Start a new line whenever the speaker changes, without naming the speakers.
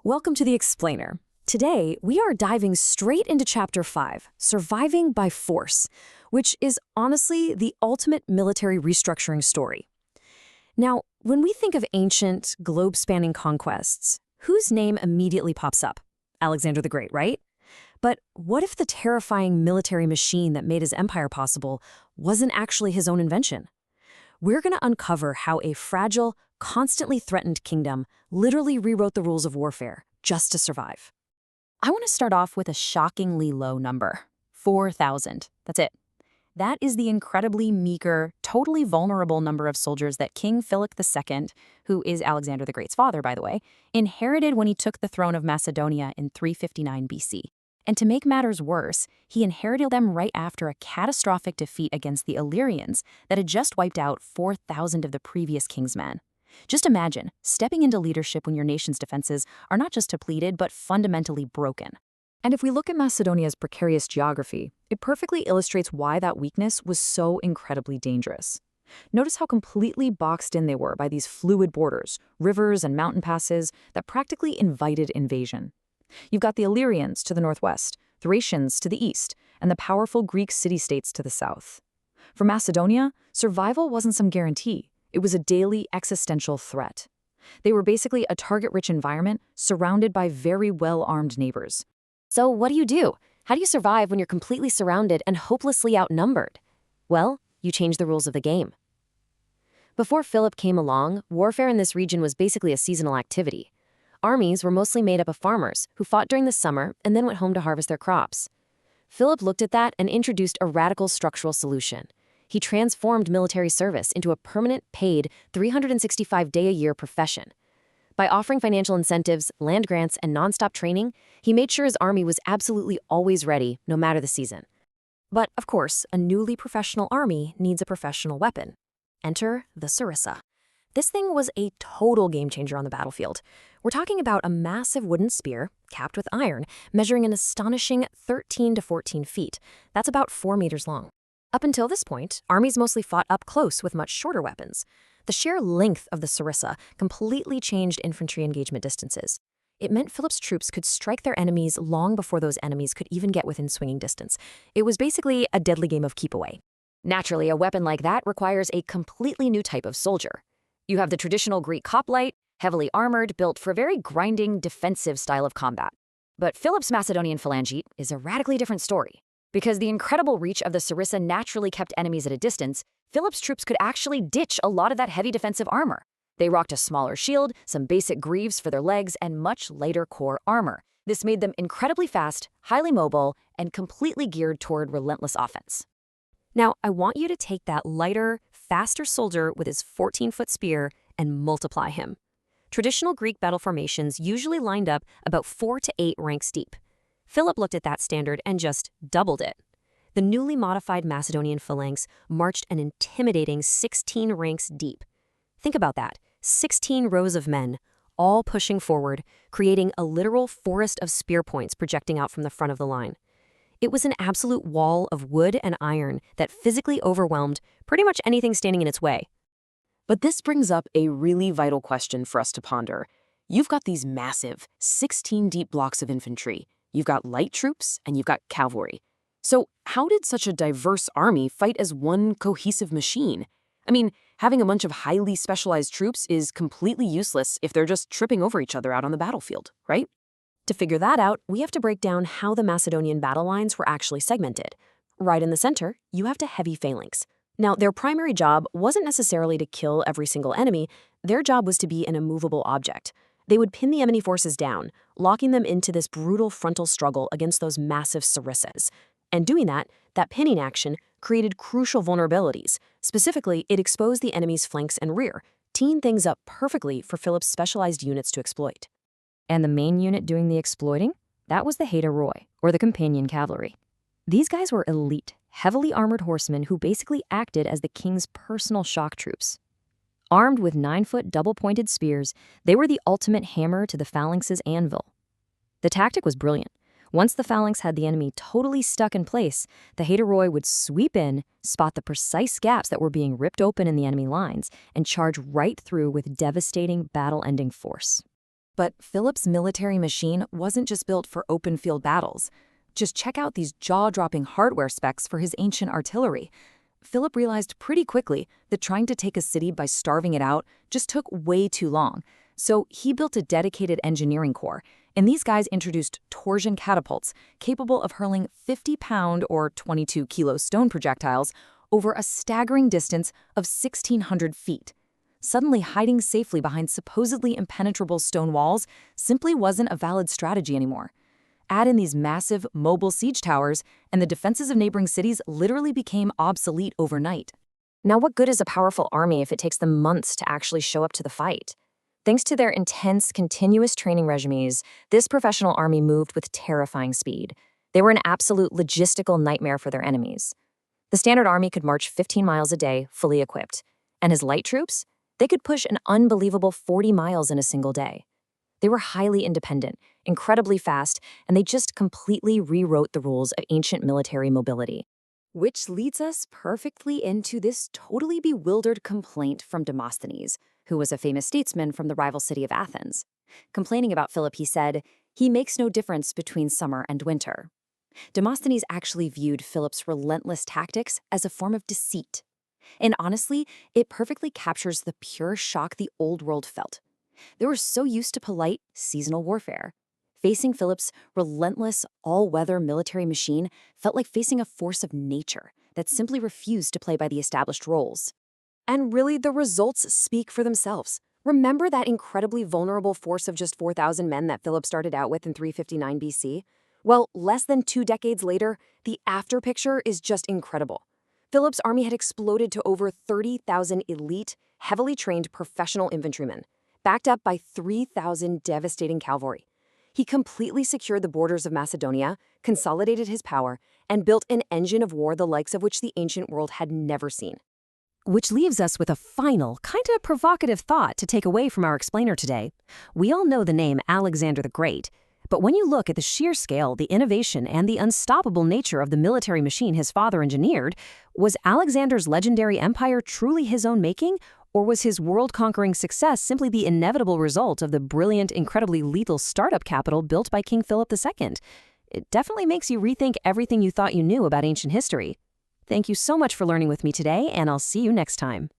Welcome to the Explainer. Today, we are diving straight into Chapter 5, Surviving by Force, which is honestly the ultimate military restructuring story. Now, when we think of ancient, globe-spanning conquests, whose name immediately pops up? Alexander the Great, right? But what if the terrifying military machine that made his empire possible wasn't actually his own invention? We're going to uncover how a fragile, constantly threatened kingdom literally rewrote the rules of warfare just to survive. I want to start off with a shockingly low number, 4,000. That's it. That is the incredibly meager, totally vulnerable number of soldiers that King Philip II, who is Alexander the Great's father, by the way, inherited when he took the throne of Macedonia in 359 BC. And to make matters worse, he inherited them right after a catastrophic defeat against the Illyrians that had just wiped out 4,000 of the previous king's men. Just imagine stepping into leadership when your nation's defenses are not just depleted, but fundamentally broken. And if we look at Macedonia's precarious geography, it perfectly illustrates why that weakness was so incredibly dangerous. Notice how completely boxed in they were by these fluid borders, rivers and mountain passes that practically invited invasion. You've got the Illyrians to the northwest, Thracians to the east, and the powerful Greek city-states to the south. For Macedonia, survival wasn't some guarantee. It was a daily existential threat. They were basically a target-rich environment surrounded by very well-armed neighbors. So what do? How do you survive when you're completely surrounded and hopelessly outnumbered? Well, you change the rules of the game. Before Philip came along, warfare in this region was basically a seasonal activity. Armies were mostly made up of farmers who fought during the summer and then went home to harvest their crops. Philip looked at that and introduced a radical structural solution. He transformed military service into a permanent, paid, 365-day-a-year profession. By offering financial incentives, land grants, and nonstop training, he made sure his army was absolutely always ready, no matter the season. But, of course, a newly professional army needs a professional weapon. Enter the Sarissa. This thing was a total game-changer on the battlefield. We're talking about a massive wooden spear, capped with iron, measuring an astonishing 13 to 14 feet. That's about 4 meters long. Up until this point, armies mostly fought up close with much shorter weapons. The sheer length of the Sarissa completely changed infantry engagement distances. It meant Philip's troops could strike their enemies long before those enemies could even get within swinging distance. It was basically a deadly game of keep away. Naturally, a weapon like that requires a completely new type of soldier. You have the traditional Greek hoplite, heavily armored, built for a very grinding, defensive style of combat. But Philip's Macedonian phalangite is a radically different story. Because the incredible reach of the Sarissa naturally kept enemies at a distance, Philip's troops could actually ditch a lot of that heavy defensive armor. They rocked a smaller shield, some basic greaves for their legs, and much lighter core armor. This made them incredibly fast, highly mobile, and completely geared toward relentless offense. Now, I want you to take that lighter, faster soldier with his 14-foot spear and multiply him. Traditional Greek battle formations usually lined up about 4 to 8 ranks deep. Philip looked at that standard and just doubled it. The newly modified Macedonian phalanx marched an intimidating 16 ranks deep. Think about that, 16 rows of men, all pushing forward, creating a literal forest of spear points projecting out from the front of the line. It was an absolute wall of wood and iron that physically overwhelmed pretty much anything standing in its way. But this brings up a really vital question for us to ponder. You've got these massive, 16-deep blocks of infantry. You've got light troops, and you've got cavalry. So how did such a diverse army fight as one cohesive machine? I mean, having a bunch of highly specialized troops is completely useless if they're just tripping over each other out on the battlefield, right? To figure that out, we have to break down how the Macedonian battle lines were actually segmented. Right in the center, you have the heavy phalanx. Now, their primary job wasn't necessarily to kill every single enemy. Their job was to be an immovable object. They would pin the enemy forces down, locking them into this brutal frontal struggle against those massive Sarissas. And doing that pinning action created crucial vulnerabilities. Specifically, it exposed the enemy's flanks and rear, teeing things up perfectly for Philip's specialized units to exploit. And the main unit doing the exploiting? That was the Haetoroi, or the companion cavalry. These guys were elite, heavily armored horsemen who basically acted as the king's personal shock troops. Armed with 9-foot double-pointed spears, they were the ultimate hammer to the phalanx's anvil. The tactic was brilliant. Once the phalanx had the enemy totally stuck in place, the Haetoroi would sweep in, spot the precise gaps that were being ripped open in the enemy lines, and charge right through with devastating, battle-ending force. But Philip's military machine wasn't just built for open-field battles. Just check out these jaw-dropping hardware specs for his ancient artillery. Philip realized pretty quickly that trying to take a city by starving it out just took way too long. So he built a dedicated engineering corps, and these guys introduced torsion catapults capable of hurling 50-pound or 22-kilo stone projectiles over a staggering distance of 1,600 feet. Suddenly, hiding safely behind supposedly impenetrable stone walls simply wasn't a valid strategy anymore. Add in these massive, mobile siege towers, and the defenses of neighboring cities literally became obsolete overnight. Now, what good is a powerful army if it takes them months to actually show up to the fight? Thanks to their intense, continuous training regimes, this professional army moved with terrifying speed. They were an absolute logistical nightmare for their enemies. The standard army could march 15 miles a day, fully equipped. And his light troops? They could push an unbelievable 40 miles in a single day. They were highly independent, incredibly fast, and they just completely rewrote the rules of ancient military mobility. Which leads us perfectly into this totally bewildered complaint from Demosthenes, who was a famous statesman from the rival city of Athens. Complaining about Philip, he said, "He makes no difference between summer and winter." Demosthenes actually viewed Philip's relentless tactics as a form of deceit. And honestly, it perfectly captures the pure shock the old world felt. They were so used to polite, seasonal warfare. Facing Philip's relentless, all-weather military machine felt like facing a force of nature that simply refused to play by the established roles. And really, the results speak for themselves. Remember that incredibly vulnerable force of just 4,000 men that Philip started out with in 359 BC? Well, less than 2 decades later, the after picture is just incredible. Philip's army had exploded to over 30,000 elite, heavily trained professional infantrymen, backed up by 3,000 devastating cavalry. He completely secured the borders of Macedonia, consolidated his power, and built an engine of war the likes of which the ancient world had never seen. Which leaves us with a final, kind of provocative thought to take away from our explainer today. We all know the name Alexander the Great, but when you look at the sheer scale, the innovation, and the unstoppable nature of the military machine his father engineered, was Alexander's legendary empire truly his own making, or was his world-conquering success simply the inevitable result of the brilliant, incredibly lethal startup capital built by King Philip II? It definitely makes you rethink everything you thought you knew about ancient history. Thank you so much for learning with me today, and I'll see you next time.